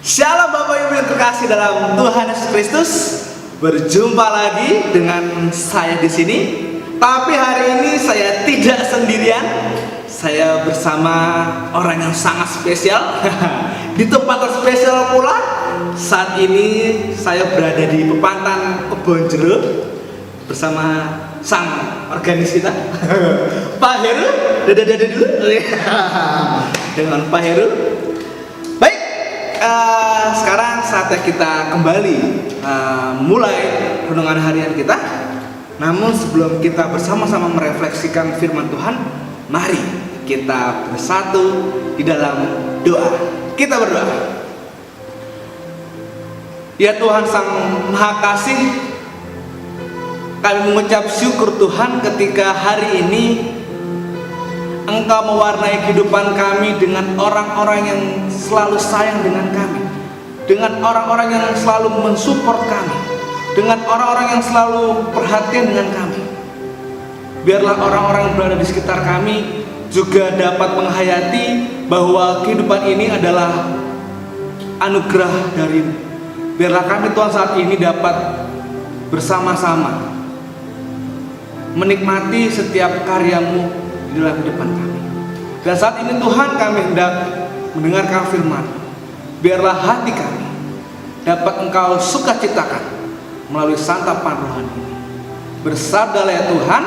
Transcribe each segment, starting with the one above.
Shalom Bapak Ibu yang terkasih dalam Tuhan Yesus Kristus. Berjumpa lagi dengan saya di sini. Tapi hari ini saya tidak sendirian. Saya bersama orang yang sangat spesial. Di tempat terspesial pula. Saat ini saya berada di Pepantan Kebonjeruk bersama sang organis kita, Pak Heru. Dadah dulu. Dengan Pak Heru. Baik, sekarang saatnya kita kembali mulai renungan harian kita. Namun sebelum kita bersama-sama merefleksikan firman Tuhan, mari kita bersatu di dalam doa. Kita berdoa. Ya Tuhan Sang Maha Kasih, kami mengucap syukur Tuhan ketika hari ini Engkau mewarnai kehidupan kami dengan orang-orang yang selalu sayang dengan kami, dengan orang-orang yang selalu mensupport kami, dengan orang-orang yang selalu perhatian dengan kami. Biarlah orang-orang yang berada di sekitar kami juga dapat menghayati bahwa kehidupan ini adalah anugerah dari-Mu. Biarlah kami Tuhan saat ini dapat bersama-sama menikmati setiap karya-Mu di dalam kehidupan kami. Dan saat ini Tuhan kami hendak mendengarkan firman. Biarlah hati kami dapat Engkau sukacitakan melalui santapan rohani ini. Bersabdalah ya Tuhan,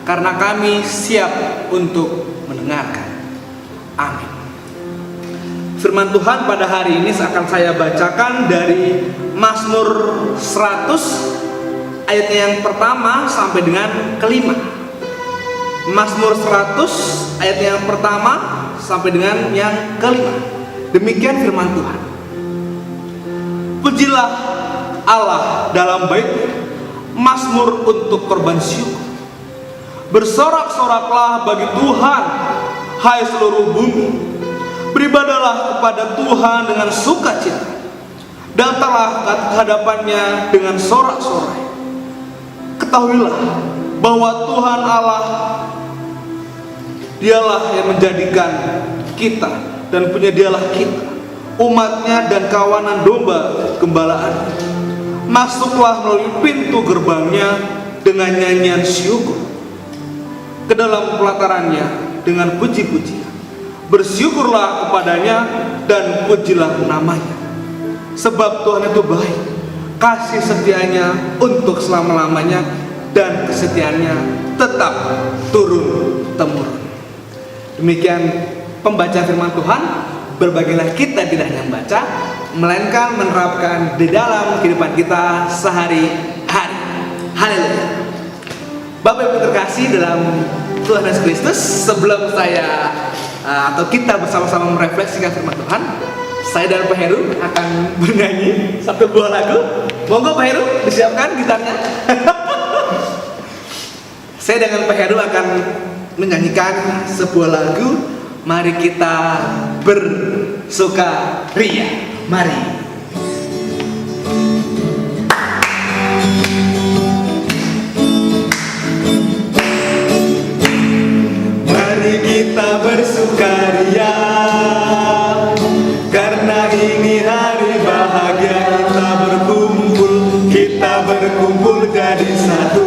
karena kami siap untuk mendengarkan. Amin. Firman Tuhan pada hari ini akan saya bacakan dari Mazmur 100 ayatnya yang pertama sampai dengan kelima. Mazmur 100 ayat yang pertama sampai dengan yang kelima. Demikian firman Tuhan. Pujilah Allah dalam baik, mazmur untuk korban syukur. Bersorak-soraklah bagi Tuhan, hai seluruh bumi. Beribadalah kepada Tuhan dengan sukacita. Datanglah ke hadapannya dengan sorak-sorai. Ketahuilah bahwa Tuhan Allah, Dialah yang menjadikan kita dan penyedialah kita, umatnya dan kawanan domba gembalaan. Masuklah melalui pintu gerbangnya dengan nyanyian syukur, ke dalam pelatarannya dengan puji-pujian. Bersyukurlah kepadanya dan pujilah namanya. Sebab Tuhan itu baik, kasih setianya untuk selama-lamanya, dan kesetiaannya tetap turun-temurun. Demikian pembacaan firman Tuhan. Berbagilah kita tidak hanya membaca, melainkan menerapkan di dalam kehidupan kita sehari-hari. Haleluya. Bapak Ibu terkasih dalam Tuhan Yesus Kristus, sebelum saya atau kita bersama-sama merefleksikan firman Tuhan, saya dan Pak Heru akan bernyanyi satu buah lagu. Monggo Pak Heru disiapkan gitarnya. Saya dengan Pak Heru akan menyanyikan sebuah lagu. Mari kita bersukaria. Mari. Mari kita bersukaria, karena ini hari bahagia. Kita berkumpul jadi satu.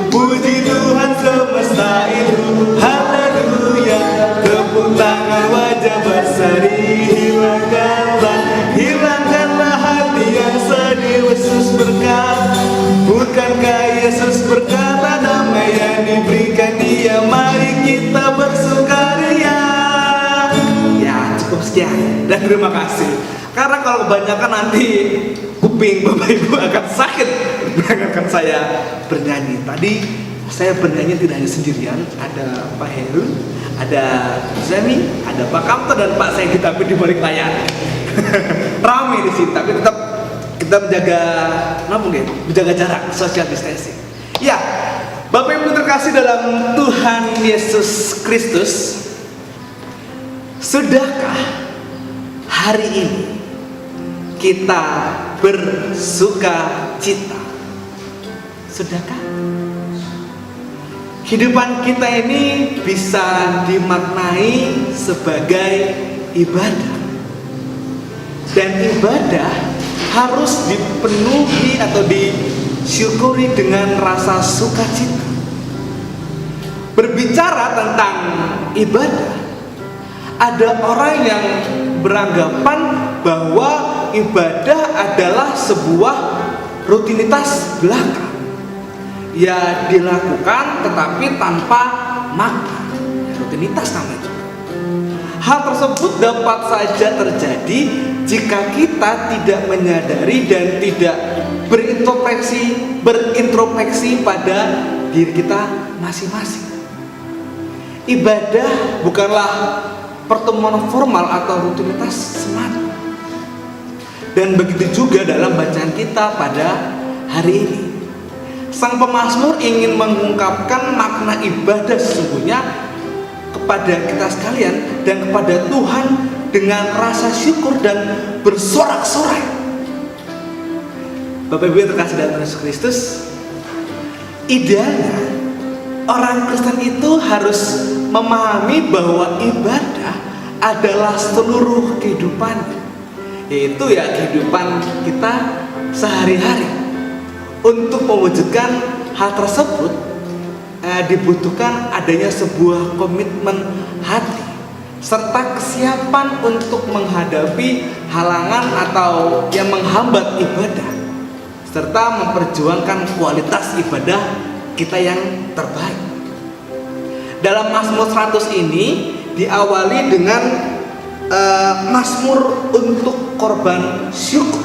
Puji Tuhan semesta itu. Haleluya. Tepuk tangan, wajah berseri. Hilangkanlah hati yang sedih. Yesus berkata, bukankah Yesus berkata, damai yang diberikan Dia. Mari kita bersukaria. Ya, cukup sekian dan terima kasih. Karena kalau kebanyakan nanti kuping Bapak Ibu akan sakit mendengarkan saya bernyanyi. Tadi saya bernyanyi tidak hanya sendirian, ada Pak Heru, ada Zemi, ada Pak Kamto dan Pak Segi, tapi di balik layar. Ramai di sini, tapi tetap kita menjaga jarak, social distancing. Ya, Bapak Ibu terkasih dalam Tuhan Yesus Kristus, sudahkah hari ini kita bersuka cita? Sudahkah? Kehidupan kita ini bisa dimaknai sebagai ibadah. Dan ibadah harus dipenuhi atau disyukuri dengan rasa sukacita. Berbicara tentang ibadah, ada orang yang beranggapan bahwa ibadah adalah sebuah rutinitas belaka. Ya dilakukan tetapi tanpa makna, rutinitas namanya. Hal tersebut dapat saja terjadi jika kita tidak menyadari dan tidak berintrospeksi pada diri kita masing-masing. Ibadah bukanlah pertemuan formal atau rutinitas semata. Dan begitu juga dalam bacaan kita pada hari ini. Sang pemazmur ingin mengungkapkan makna ibadah sesungguhnya kepada kita sekalian dan kepada Tuhan dengan rasa syukur dan bersorak-sorai. Bapak Ibu yang terkasih dalam Yesus Kristus, idealnya orang Kristen itu harus memahami bahwa ibadah adalah seluruh kehidupan, yaitu ya kehidupan kita sehari-hari. Untuk mewujudkan hal tersebut dibutuhkan adanya sebuah komitmen hati serta kesiapan untuk menghadapi halangan atau yang menghambat ibadah serta memperjuangkan kualitas ibadah kita yang terbaik. Dalam Mazmur 100 ini diawali dengan Mazmur untuk korban syukur,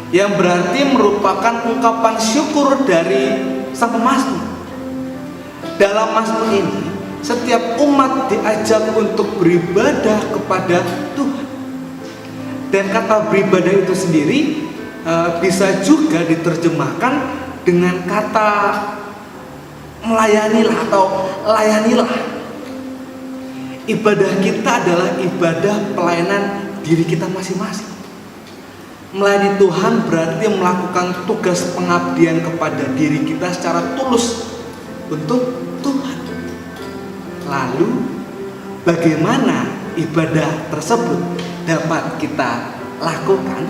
yang berarti merupakan ungkapan syukur dari sang pemazmur. Dalam mazmur ini, setiap umat diajak untuk beribadah kepada Tuhan. Dan kata beribadah itu sendiri bisa juga diterjemahkan dengan kata melayanilah atau layanilah. Ibadah kita adalah ibadah pelayanan diri kita masing-masing. Melayani Tuhan berarti melakukan tugas pengabdian kepada diri kita secara tulus untuk Tuhan. Lalu bagaimana ibadah tersebut dapat kita lakukan?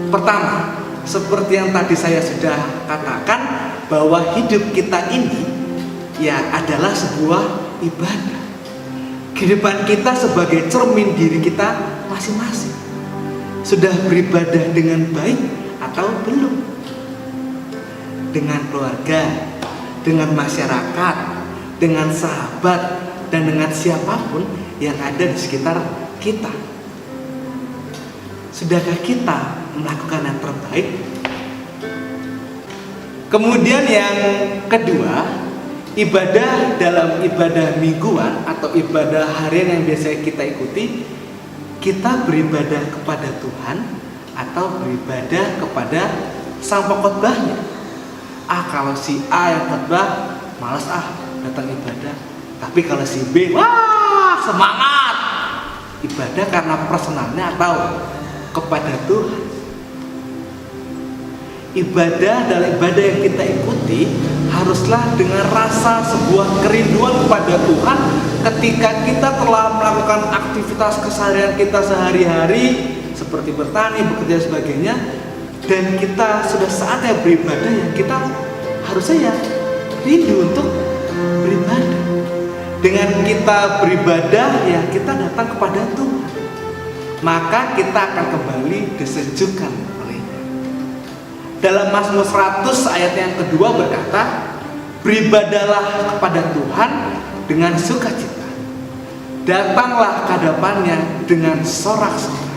Pertama, seperti yang tadi saya sudah katakan, bahwa hidup kita ini ya adalah sebuah ibadah. Kehidupan kita sebagai cermin diri kita masing-masing. Sudah beribadah dengan baik atau belum? Dengan keluarga, dengan masyarakat, dengan sahabat, dan dengan siapapun yang ada di sekitar kita. Sudahkah kita melakukan yang terbaik? Kemudian yang kedua, ibadah dalam ibadah mingguan atau ibadah harian yang biasa kita ikuti, kita beribadah kepada Tuhan atau beribadah kepada sang pengkhotbahnya. Kalau si A yang khotbah, malas datang ibadah. Tapi kalau si B, wah semangat ibadah karena personalnya atau kepada Tuhan. Ibadah dalam ibadah yang kita ikuti haruslah dengan rasa sebuah kerinduan kepada Tuhan ketika kita telah melakukan aktivitas keseharian kita sehari-hari seperti bertani, bekerja sebagainya, dan kita sudah saatnya beribadah, yang kita harusnya ya rindu untuk beribadah. Dengan kita beribadah ya kita datang kepada Tuhan, maka kita akan kembali disejukkan olehnya. Dalam Mazmur 100 ayat yang kedua berkata, beribadahlah kepada Tuhan dengan sukacita, datanglah ke hadapannya dengan sorak-sorai.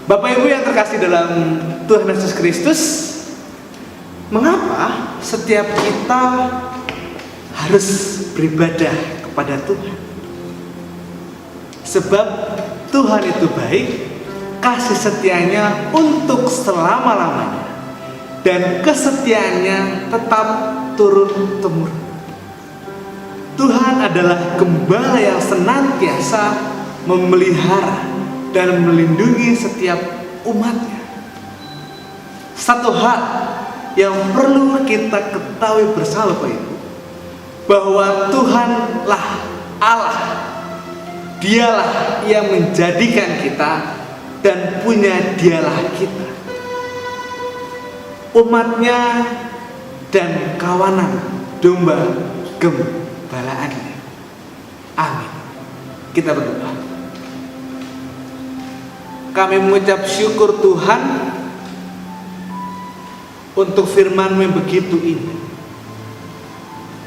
Bapak Ibu yang terkasih dalam Tuhan Yesus Kristus, mengapa setiap kita harus beribadah kepada Tuhan? Sebab Tuhan itu baik, kasih setianya untuk selama-lamanya, dan kesetiaannya tetap turun-temurun. Tuhan adalah gembala yang senantiasa memelihara dan melindungi setiap umatnya. Satu hal yang perlu kita ketahui bersama Bapak Ibu, bahwa Tuhanlah Allah Dialah yang menjadikan kita dan punya dialah kita, umatnya dan kawanan domba gembalaannya. Amin. Kita berdoa. Kami mengucap syukur Tuhan untuk firman-Mu yang begitu indah.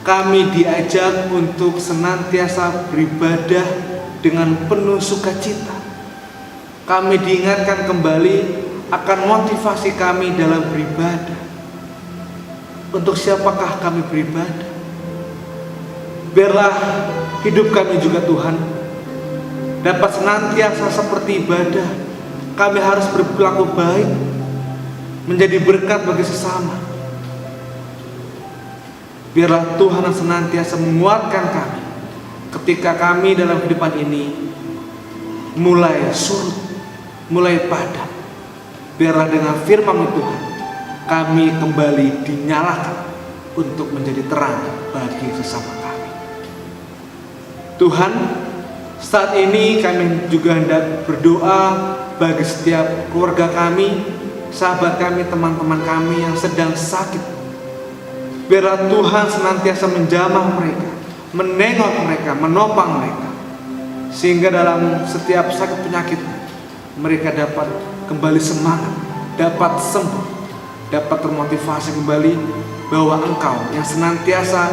Kami diajak untuk senantiasa beribadah dengan penuh sukacita. Kami diingatkan kembali akan motivasi kami dalam beribadah. Untuk siapakah kami beribadah? Biarlah hidup kami juga Tuhan dapat senantiasa seperti ibadah. Kami harus berperilaku baik, menjadi berkat bagi sesama. Biarlah Tuhan yang senantiasa menguatkan kami ketika kami dalam kehidupan ini mulai surut, mulai padam. Biarlah dengan firman Tuhan kami kembali dinyalakan untuk menjadi terang bagi sesama kami. Tuhan, saat ini kami juga hendak berdoa bagi setiap keluarga kami, sahabat kami, teman-teman kami yang sedang sakit. Biarlah Tuhan senantiasa menjamah mereka, menengok mereka, menopang mereka, sehingga dalam setiap sakit penyakit mereka dapat kembali semangat, dapat sembuh, dapat termotivasi kembali bahwa Engkau yang senantiasa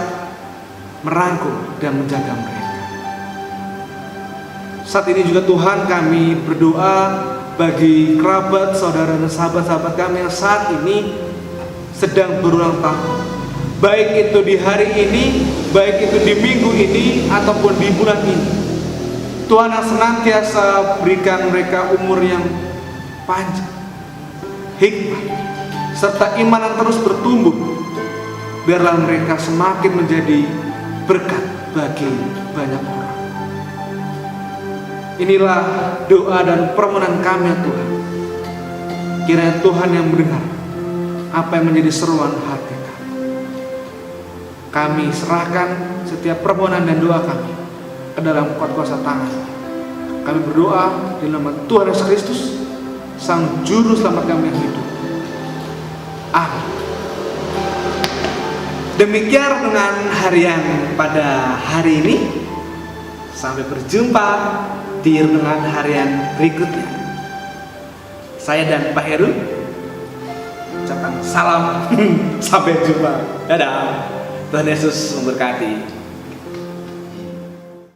merangkul dan menjaga mereka. Saat ini juga Tuhan kami berdoa bagi kerabat, saudara dan sahabat-sahabat kami yang saat ini sedang berulang tahun. Baik itu di hari ini, baik itu di minggu ini, ataupun di bulan ini. Tuhan yang senantiasa berikan mereka umur yang panjang, hikmat, serta iman yang terus bertumbuh. Biarlah mereka semakin menjadi berkat bagi banyak orang. Inilah doa dan permohonan kami ya Tuhan. Kiranya Tuhan yang mendengar apa yang menjadi seruan hati kami. Kami serahkan setiap permohonan dan doa kami ke dalam kuasa tangan. Kami berdoa di nama Tuhan Yesus Kristus, Sang Juru Selamat kami yang hidup. Amin. Demikian dengan harian pada hari ini. Sampai berjumpa di renungan harian berikutnya. Saya dan Pak Heru ucapkan salam. Sampai jumpa. Dadah. Tuhan Yesus memberkati.